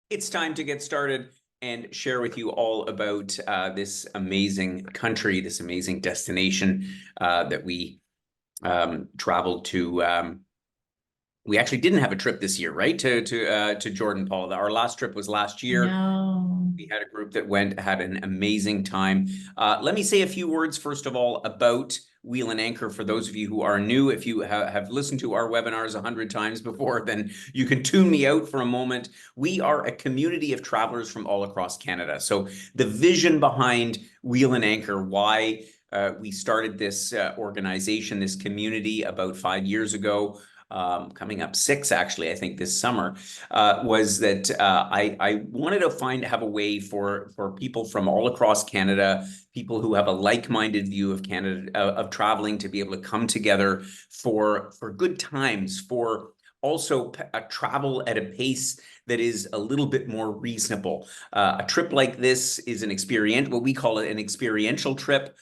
It's time to get started and share with you all about this amazing country, this amazing destination that we traveled to. We actually didn't have a trip this year, right? To Jordan, Paul. Our last trip was last year. No. We had a group that went, had an amazing time. Let me say a few words, first of all, about Wheel and Anchor for those of you who are new. If you have listened to our webinars 100 times before, then you can tune me out for a moment. We are a community of travelers from all across Canada. So the vision behind Wheel and Anchor, why we started this organization, this community about 5 years ago, coming up 6 actually, I think this summer, was that I wanted to have a way for people from all across Canada, people who have a like-minded view of Canada, of traveling, to be able to come together for good times, for also travel at a pace that is a little bit more reasonable. A trip like this is what we call it an experiential trip.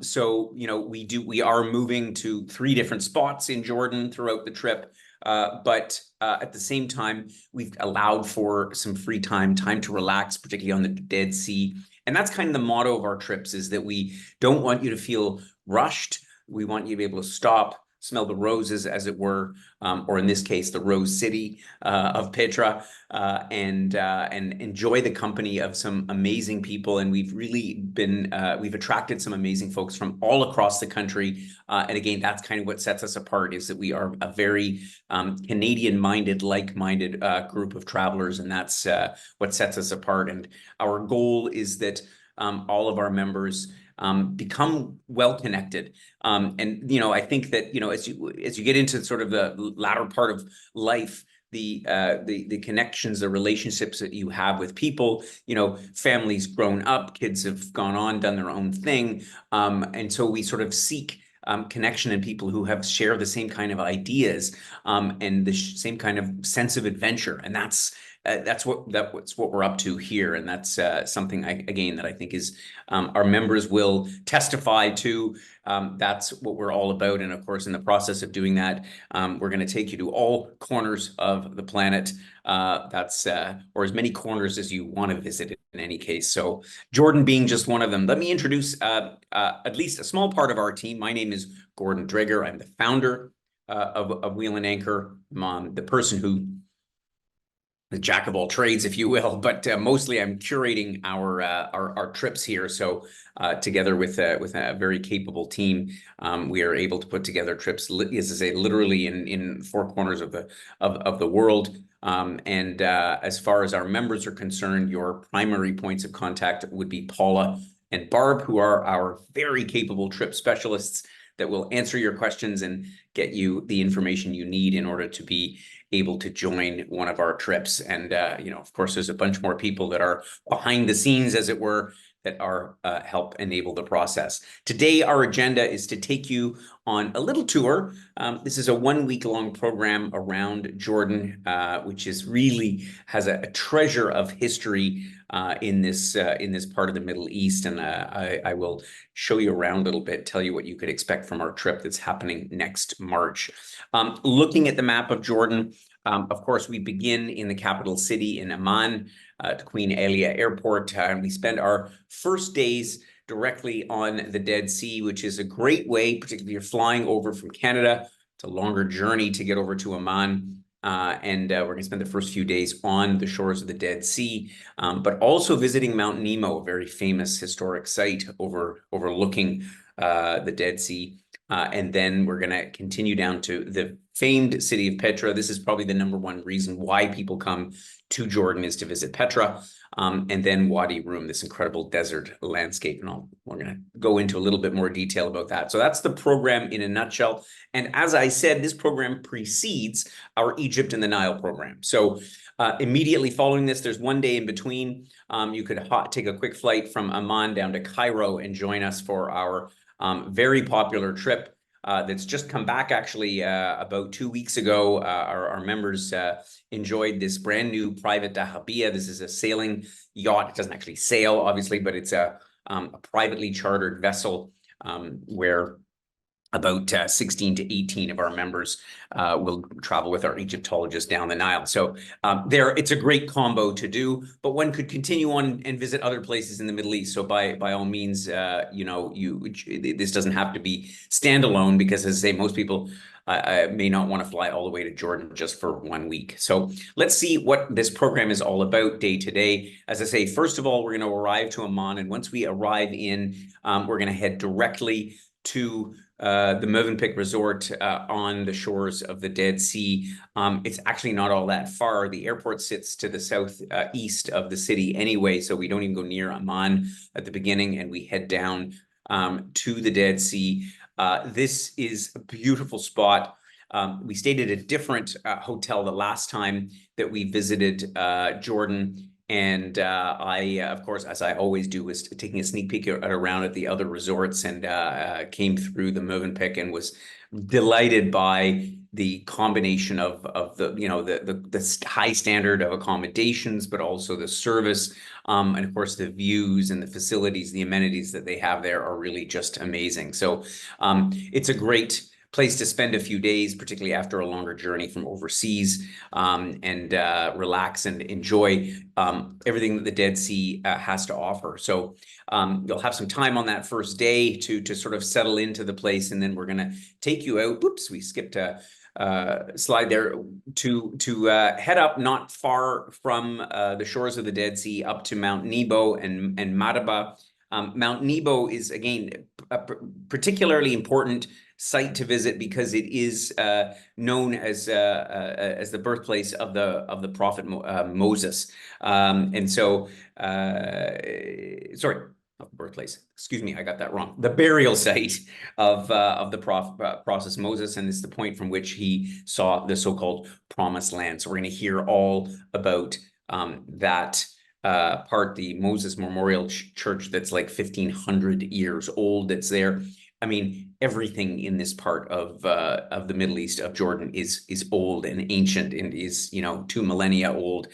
So, we are moving to 3 different spots in Jordan throughout the trip. But at the same time, we've allowed for some free time to relax, particularly on the Dead Sea. And that's kind of the motto of our trips, is that we don't want you to feel rushed. We want you to be able to stop, smell the roses, as it were, or in this case, the Rose City of Petra, and enjoy the company of some amazing people. And we've really we've attracted some amazing folks from all across the country. And again, that's kind of what sets us apart, is that we are a very Canadian-minded, like-minded group of travelers, and that's what sets us apart. And our goal is that all of our members become well connected. And I think that as you get into sort of the latter part of life, the connections, the relationships that you have with people, families grown up, kids have gone on, done their own thing, and so we sort of seek connection in people who share the same kind of ideas, and the same kind of sense of adventure. And that's what we're up to here. And that's something again that I think is our members will testify to. That's what we're all about. And of course, in the process of doing that, we're going to take you to all corners of the planet. Or as many corners as you want to visit in any case. So Jordan being just one of them. Let me introduce at least a small part of our team. My name is Gordon Dreger. I'm the founder of Wheel and Anchor. I'm the person who, the jack of all trades, if you will, but mostly I'm curating our trips here. So together with a very capable team, we are able to put together trips, as I say, literally in 4 corners of the world. And as far as our members are concerned, your primary points of contact would be Paula and Barb, who are our very capable trip specialists that will answer your questions and get you the information you need in order to be able to join one of our trips. And, of course, there's a bunch more people that are behind the scenes, as it were, that are help enable the process. Today, our agenda is to take you on a little tour. This is a 1-week-long program around Jordan, which really has a treasure of history in this part of the Middle East. And I will show you around a little bit, tell you what you could expect from our trip that's happening next March. Looking at the map of Jordan, of course, we begin in the capital city in Amman, to Queen Alia Airport. We spend our first days directly on the Dead Sea, which is a great way, particularly if you're flying over from Canada. It's a longer journey to get over to Amman. And we're going to spend the first few days on the shores of the Dead Sea, but also visiting Mount Nemo, a very famous historic site overlooking the Dead Sea. And then we're going to continue down to the famed city of Petra. This is probably the #1 reason why people come to Jordan, is to visit Petra. And then Wadi Rum, this incredible desert landscape. And we're going to go into a little bit more detail about that. So that's the program in a nutshell. And as I said, this program precedes our Egypt and the Nile program. So immediately following this, there's 1 day in between. You could take a quick flight from Amman down to Cairo and join us for our very popular trip that's just come back, actually, about 2 weeks ago. Our members enjoyed this brand new private dahabeeyah. This is a sailing yacht. It doesn't actually sail, obviously, but it's a privately chartered vessel where about 16 to 18 of our members will travel with our Egyptologist down the Nile. So it's a great combo to do, but one could continue on and visit other places in the Middle East. So by all means, this doesn't have to be standalone, because, as I say, most people may not want to fly all the way to Jordan just for 1 week. So let's see what this program is all about day to day. As I say, first of all, we're going to arrive to Amman, and once we arrive in, we're going to head directly to the Mövenpick Resort on the shores of the Dead Sea. It's actually not all that far. The airport sits to the south east of the city anyway, so we don't even go near Amman at the beginning, and we head down to the Dead Sea. This is a beautiful spot. We stayed at a different hotel the last time that we visited Jordan. And I, of course, as I always do, was taking a sneak peek around at the other resorts, and came through the Mövenpick and was delighted by the combination of the high standard of accommodations, but also the service, and of course the views and the facilities, the amenities that they have there are really just amazing. So it's a great place to spend a few days, particularly after a longer journey from overseas, and relax and enjoy everything that the Dead Sea has to offer. So you'll have some time on that first day to sort of settle into the place, and then we're going to take you out. Whoops, we skipped a slide there, to head up not far from the shores of the Dead Sea up to Mount Nebo and Madaba. Mount Nebo is, again, a particularly important site to visit because it is known as the birthplace of the prophet Moses. And so, sorry, not the birthplace. Excuse me, I got that wrong. The burial site of the prophet Moses, and it's the point from which he saw the so-called Promised Land. So we're going to hear all about that part, the Moses Memorial Church that's like 1,500 years old that's there. I mean, everything in this part of the Middle East, of Jordan, is old and ancient, and is 2 millennia old.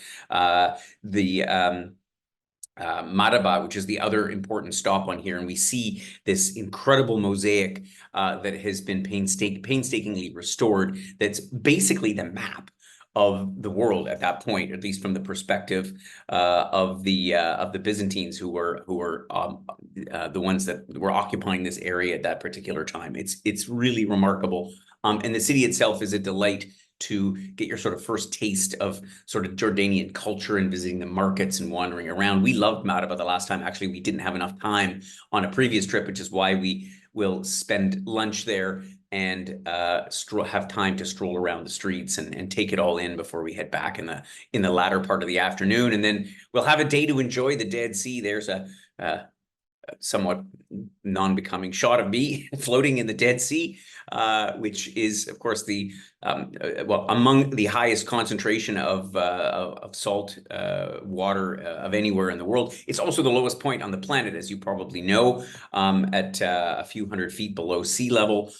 Madaba, which is the other important stop on here, and we see this incredible mosaic that has been painstakingly restored. That's basically the map of the world at that point, at least from the perspective of the Byzantines, who were the ones that were occupying this area at that particular time. It's really remarkable, and the city itself is a delight to get your sort of first taste of sort of Jordanian culture and visiting the markets and wandering around. We loved Madaba the last time. Actually, we didn't have enough time on a previous trip, which is why we will spend lunch there and have time to stroll around the streets and take it all in before we head back in the latter part of the afternoon. And then we'll have a day to enjoy the Dead Sea. There's a somewhat non-becoming shot of me floating in the Dead Sea, which is, of course, among the highest concentration of salt water of anywhere in the world. It's also the lowest point on the planet, as you probably know, at a few hundred feet below sea level.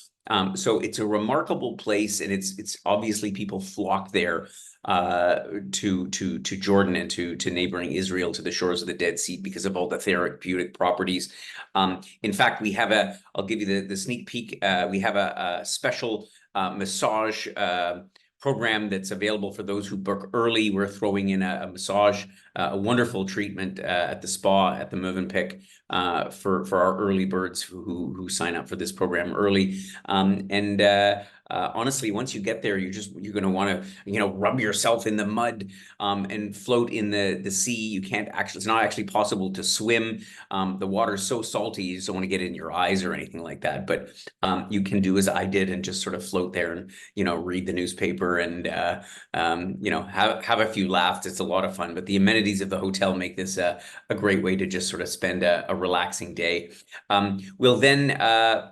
So it's a remarkable place, and it's obviously people flock there to Jordan and to neighboring Israel, to the shores of the Dead Sea, because of all the therapeutic properties. In fact, I'll give you the sneak peek. We have a special massage program that's available for those who book early. We're throwing in a massage, a wonderful treatment at the spa at the Mövenpick for our early birds who sign up for this program early. Honestly, once you get there, you're going to want to rub yourself in the mud and float in the sea. You can't actually; it's not actually possible to swim. The water's so salty, you just don't want to get in your eyes or anything like that. But you can do as I did and just sort of float there and read the newspaper and have a few laughs. It's a lot of fun. But the amenities of the hotel make this a great way to just sort of spend a relaxing day. We'll then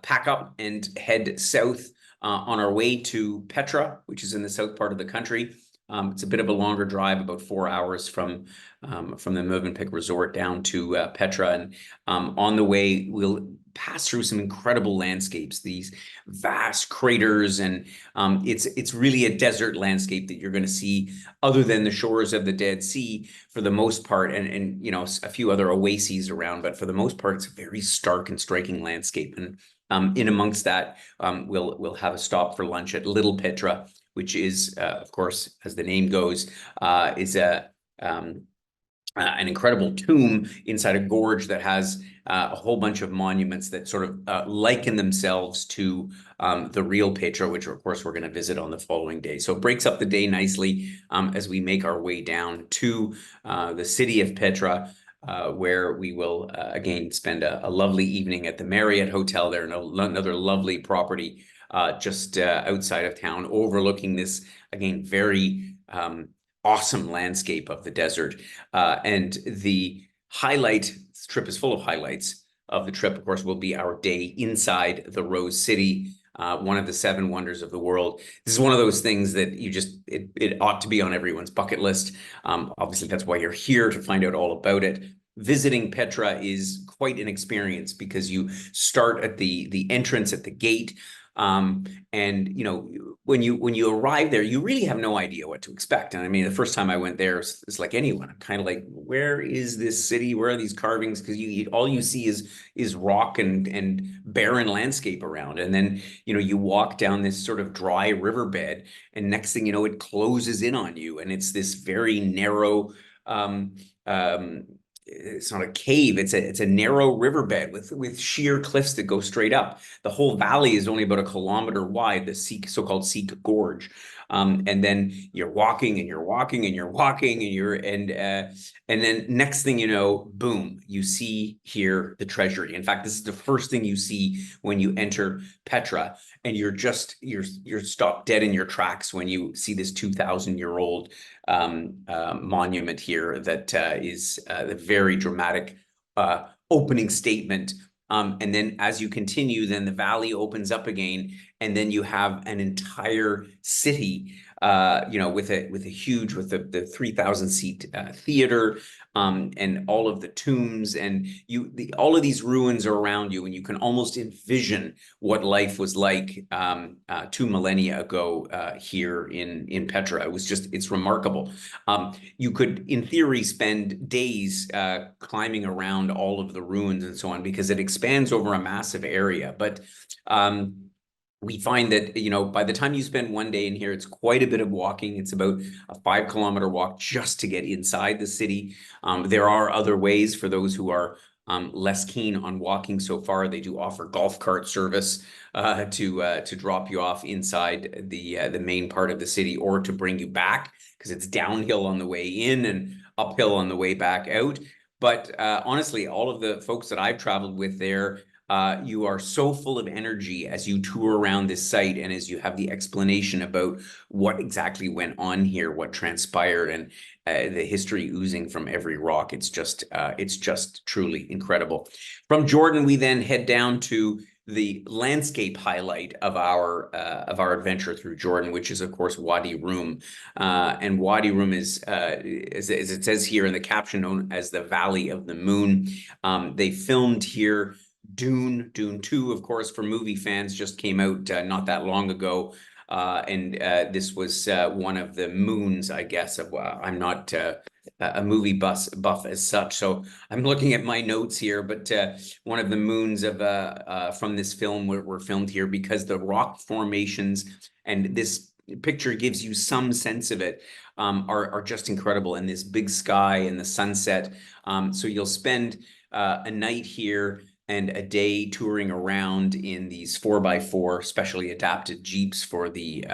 pack up and head south on our way to Petra, which is in the south part of the country. It's a bit of a longer drive, about 4 hours from the Mövenpick Resort down to Petra. And on the way, we'll pass through some incredible landscapes, these vast craters, and it's really a desert landscape that you're going to see, other than the shores of the Dead Sea for the most part, and a few other oases around. But for the most part, it's a very stark and striking landscape. And In amongst that, we'll have a stop for lunch at Little Petra, which is, of course, as the name goes, is an incredible tomb inside a gorge that has a whole bunch of monuments that sort of liken themselves to the real Petra, which of course we're going to visit on the following day. So it breaks up the day nicely as we make our way down to the city of Petra, where we will again spend a lovely evening at the Marriott Hotel there, another lovely property just outside of town, overlooking this, again, very awesome landscape of the desert. And the highlight, this trip is full of highlights of the trip, of course, will be our day inside the Rose City, one of the 7 wonders of the world. This is one of those things that it ought to be on everyone's bucket list. Obviously, that's why you're here, to find out all about it. Visiting Petra is quite an experience because you start at the entrance at the gate. And when you arrive there, you really have no idea what to expect. And I mean, the first time I went there, it's like anyone. I'm kind of like, where is this city? Where are these carvings? Because all you see is rock and barren landscape around. And then you walk down this sort of dry riverbed, and next thing you know, it closes in on you, and it's this very narrow. It's not a cave, it's a narrow riverbed with sheer cliffs that go straight up. The whole valley is only about a kilometer wide, the so-called Sikh Gorge. And then you're walking and you're walking and you're walking and then next thing you know, boom, you see here the treasury. In fact, this is the first thing you see when you enter Petra, and you're stopped dead in your tracks when you see this 2,000-year-old monument here that is the very dramatic opening statement. And then as you continue, then the valley opens up again, and then you have an entire city, with the 3,000 seat theater, and all of the tombs, and all of these ruins are around you, and you can almost envision what life was like 2 millennia ago here in Petra. It's remarkable. You could, in theory, spend days climbing around all of the ruins and so on, because it expands over a massive area. But we find that, by the time you spend one day in here, it's quite a bit of walking. It's about a 5-kilometer walk just to get inside the city. There are other ways for those who are less keen on walking so far. They do offer golf cart service to drop you off inside the main part of the city, or to bring you back, because it's downhill on the way in and uphill on the way back out. But honestly, all of the folks that I've traveled with there, you are so full of energy as you tour around this site, and as you have the explanation about what exactly went on here, what transpired, and the history oozing from every rock. It's just truly incredible. From Jordan, we then head down to the landscape highlight of our adventure through Jordan, which is, of course, Wadi Rum. And Wadi Rum is, as it says here in the caption, known as the Valley of the Moon. They filmed here Dune 2, of course, for movie fans, just came out not that long ago. And this was one of the moons, I guess. I'm not a movie buff as such, so I'm looking at my notes here. But one of the moons from this film were filmed here, because the rock formations, and this picture gives you some sense of it, are just incredible. And this big sky and the sunset. So you'll spend a night here and a day touring around in these 4x4 specially adapted Jeeps for this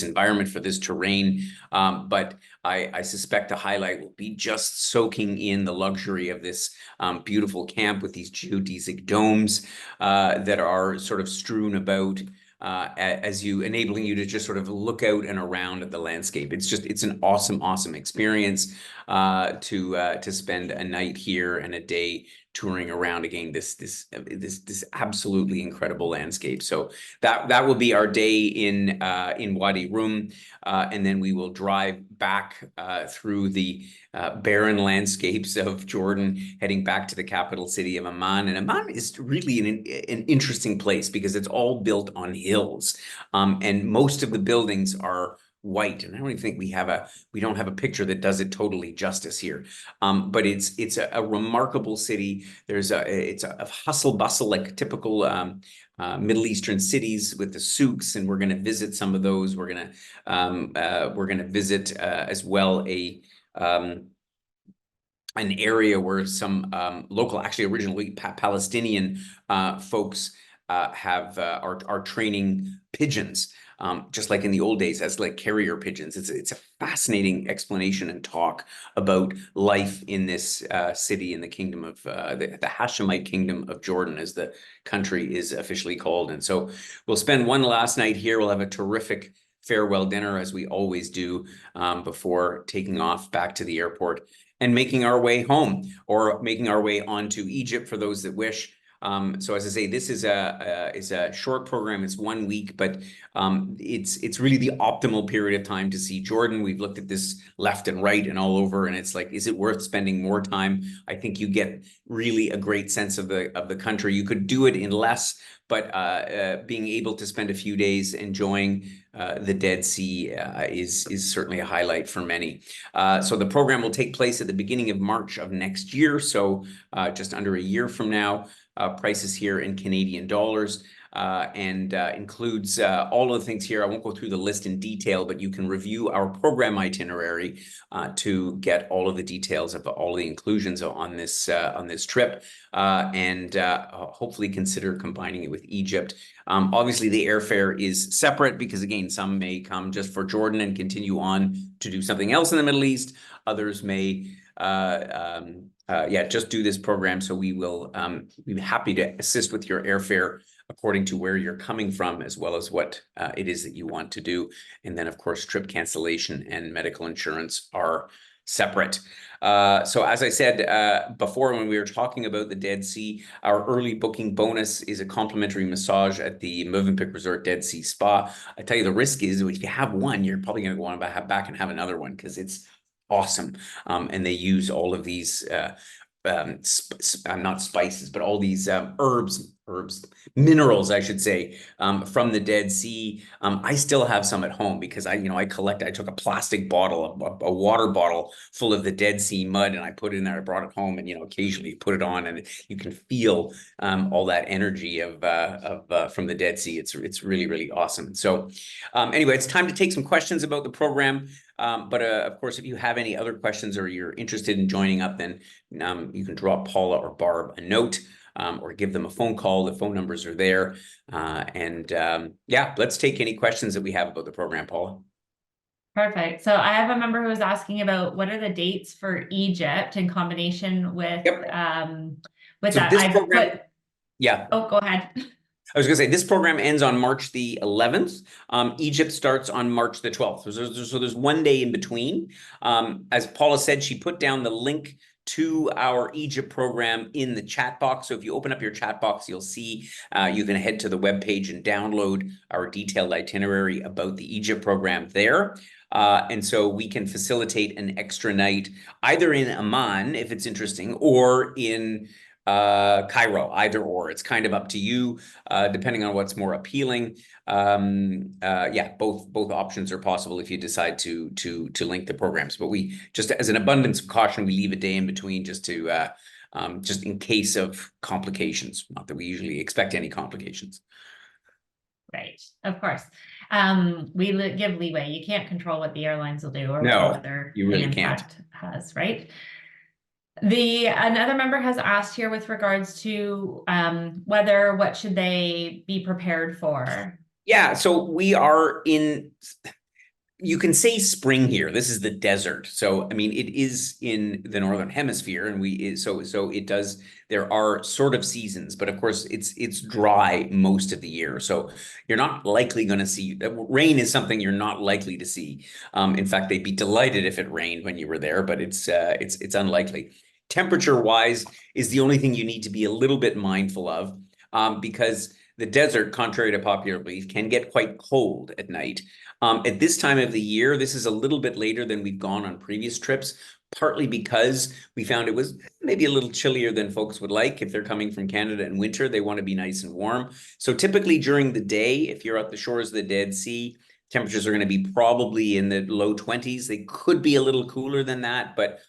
environment, for this terrain. But I suspect the highlight will be just soaking in the luxury of this beautiful camp with these geodesic domes that are sort of strewn about, enabling you to just sort of look out and around at the landscape. It's an awesome experience to spend a night here and a day touring around, again, this absolutely incredible landscape. So that will be our day in Wadi Rum, and then we will drive back through the barren landscapes of Jordan, heading back to the capital city of Amman. And Amman is really an interesting place, because it's all built on hills, and most of the buildings are white. And I don't even think we don't have a picture that does it totally justice here. But it's a remarkable city. It's a hustle bustle, like typical Middle Eastern cities with the souks, and we're going to visit some of those. We're going to visit as well an area where some local, actually originally Palestinian folks are training pigeons, just like in the old days as like carrier pigeons. It's a fascinating explanation and talk about life in this city in the kingdom of the Hashemite kingdom of Jordan, as the country is officially called. And so we'll spend one last night here. We'll have a terrific farewell dinner, as we always do, before taking off back to the airport and making our way home, or making our way on to Egypt for those that wish. So as I say, this is a short program. It's 1 week, but it's really the optimal period of time to see Jordan. We've looked at this left and right and all over, and it's like, is it worth spending more time? I think you get really a great sense of the country. You could do it in less, but being able to spend a few days enjoying the Dead Sea is certainly a highlight for many. So the program will take place at the beginning of March of next year, so just under a year from now. Prices here in Canadian dollars, and includes all of the things here. I won't go through the list in detail, but you can review our program itinerary to get all of the details of all the inclusions on this trip, and hopefully consider combining it with Egypt. Obviously, the airfare is separate because, again, some may come just for Jordan and continue on to do something else in the Middle East. Others may just do this program. So we will be happy to assist with your airfare according to where you're coming from, as well as what it is that you want to do. And then, of course, trip cancellation and medical insurance are separate. So as I said before, when we were talking about the Dead Sea, our early booking bonus is a complimentary massage at the Mövenpick Resort Dead Sea Spa. I tell you, the risk is if you have one, you're probably going to want to have back and have another one, because it's awesome. And they use all of these not spices, but all these herbs, minerals, I should say, from the Dead Sea. I still have some at home because I took a plastic bottle, a water bottle full of the Dead Sea mud, and I put it in there. I brought it home, and occasionally you put it on, and you can feel all that energy from the Dead Sea. It's really, really awesome. So anyway, it's time to take some questions about the program. But of course, if you have any other questions or you're interested in joining up, then you can drop Paula or Barb a note, or give them a phone call. The phone numbers are there. Let's take any questions that we have about the program, Paula. Perfect. So I have a member who was asking about what are the dates for Egypt in combination with so that. This program, Oh, go ahead. I was going to say, this program ends on March the 11th. Egypt starts on March the 12th. So there's 1 day in between. As Paula said, she put down the link to our Egypt program in the chat box. So if you open up your chat box, you'll see you can head to the webpage and download our detailed itinerary about the Egypt program there. And so we can facilitate an extra night either in Amman, if it's interesting, or in Cairo, either or. It's kind of up to you, depending on what's more appealing. Both options are possible if you decide to link the programs. But we just, as an abundance of caution, we leave a day in between just in case of complications. Not that we usually expect any complications. Right, of course. We give leeway. You can't control what the airlines will do or whether you really impact has, right? Another member has asked here with regards to what should they be prepared for? Yeah, so we are in, you can say spring here. This is the desert. So, I mean, it is in the Northern Hemisphere, and so it does, there are sort of seasons, but of course it's dry most of the year. So you're not likely going to see, rain is something you're not likely to see. In fact, they'd be delighted if it rained when you were there, but it's unlikely. Temperature wise is the only thing you need to be a little bit mindful of, because the desert, contrary to popular belief, can get quite cold at night. At this time of the year, this is a little bit later than we've gone on previous trips, partly because we found it was maybe a little chillier than folks would like. If they're coming from Canada in winter, they want to be nice and warm. So typically during the day, if you're at the shores of the Dead Sea, temperatures are going to be probably in the low 20s. They could be a little cooler than that, but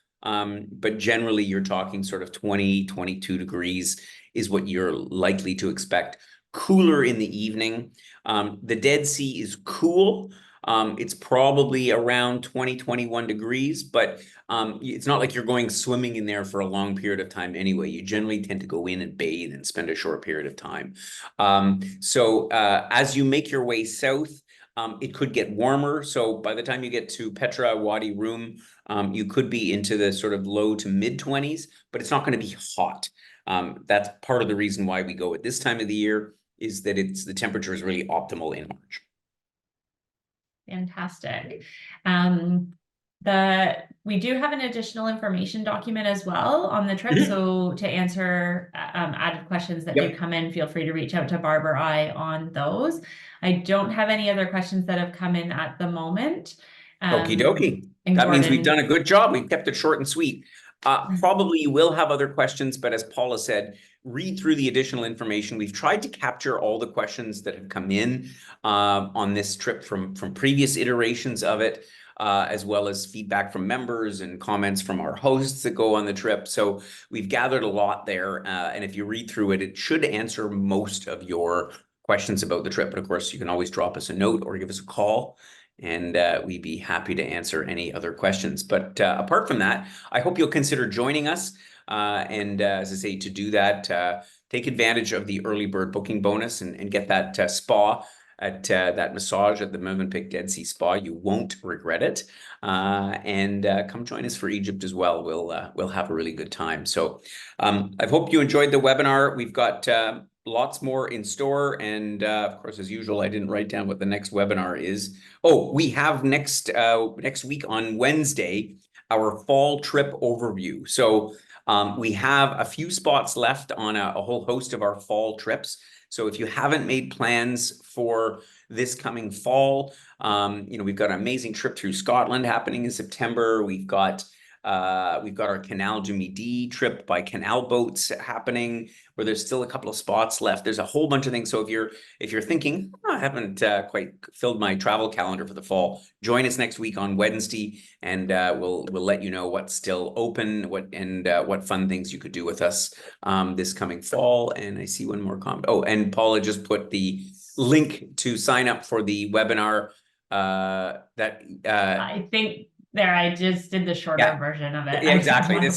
generally you're talking sort of 20, 22 degrees is what you're likely to expect. Cooler in the evening. The Dead Sea is cool. It's probably around 20, 21 degrees, but it's not like you're going swimming in there for a long period of time anyway. You generally tend to go in and bathe and spend a short period of time. So as you make your way south, it could get warmer. So by the time you get to Petra, Wadi Rum, you could be into the sort of low to mid 20s, but it's not going to be hot. That's part of the reason why we go at this time of the year, is that the temperature is really optimal in March. Fantastic. We do have an additional information document as well on the trip. So to answer added questions that do come in, feel free to reach out to Barb or I on those. I don't have any other questions that have come in at the moment. Okie dokie. And That means we've Gordon, done a good job. We've kept it short and sweet. Probably you will have other questions, but as Paula said, read through the additional information. We've tried to capture all the questions that have come in on this trip from previous iterations of it, as well as feedback from members and comments from our hosts that go on the trip. So we've gathered a lot there. And if you read through it, it should answer most of your questions about the trip. But of course, you can always drop us a note or give us a call, and we'd be happy to answer any other questions. But apart from that, I hope you'll consider joining us. And as I say, to do that, take advantage of the early bird booking bonus and get that spa at that massage at the Mövenpick Dead Sea Spa. You won't regret it. And come join us for Egypt as well. We'll have a really good time. So I hope you enjoyed the webinar. We've got lots more in store. And of course, as usual, I didn't write down what the next webinar is. Oh, we have next week on Wednesday, our fall trip overview. So we have a few spots left on a whole host of our fall trips. So if you haven't made plans for this coming fall, we've got an amazing trip through Scotland happening in September. We've got our Canal du Midi trip by canal boats happening, where there's still a couple of spots left. There's a whole bunch of things. So if you're thinking, I haven't quite filled my travel calendar for the fall, join us next week on Wednesday, and we'll let you know what's still open, what fun things you could do with us this coming fall. And I see one more comment. Oh, and Paula just put the link to sign up for the webinar I think I just did the shorter version of it. Yeah, exactly. The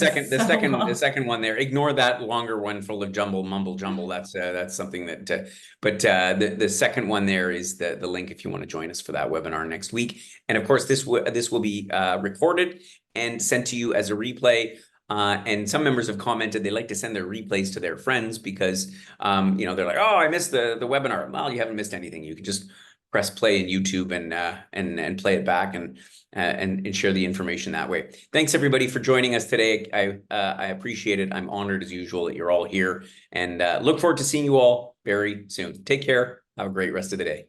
second one there. Ignore that longer one full of mumble jumble. That's something that. But the second one there is the link if you want to join us for that webinar next week. And of course, this will be recorded and sent to you as a replay. And some members have commented they like to send their replays to their friends because they're like, oh, I missed the webinar. Well, you haven't missed anything. You can just press play in YouTube and play it back and share the information that way. Thanks everybody for joining us today. I appreciate it. I'm honored as usual that you're all here, and look forward to seeing you all very soon. Take care. Have a great rest of the day.